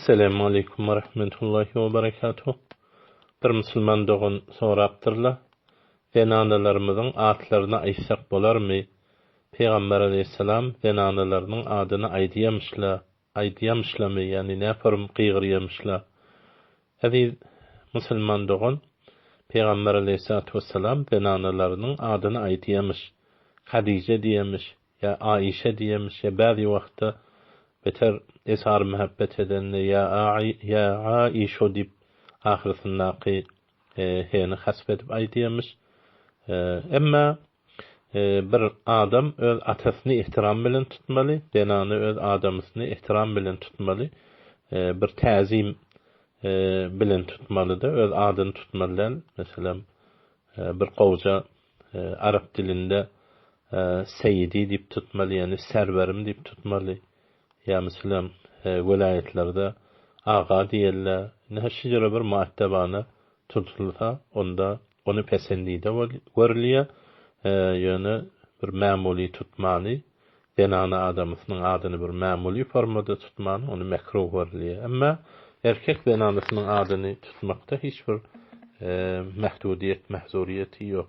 Assalamu alaikum wa rahmatullahi wa barakatuh. Bir musulman doğun soraptırla. Venanalarımızın adlarını aytsak bolarmy? Peygamber aleyhisselam venanalarının adını aydiyamışlamy, yani ne form qygyrymışlar. Aziz musulman doğun Peygamber aleyhissalatu vesselam venanalarının adını aydiyamış. Hadice diyemiş, ya Aişe diyemiş, ya bazı wagtda beter esar muhabbet edenle ya Aişo dip ahirindäki heni hasbedip aydiyamış. Emma bir adam öz atasyny ihtiram bilen tutmaly, denany öz adamysyny ihtiram bilen tutmaly. Bir täzim bilen tutmalydy, öz adyny tutmaly. Meselem bir gowja Arap dilinde seyidi dip tutmaly, yani serwerim dip tutmaly. Ya meselem welayetlerde ağa diýerler. Näşe ýere bir muaddabana tutulsa, onda onu pesendide görülýär. Yani bir mämuli tutmaly, denany adamysynyň adyny bir mämuli formada tutmaly, onu mekruh görülýär. Emma erkek denanysynyň adyny tutmakda hiç bir mahdudiýet, mahzuriýeti ýok.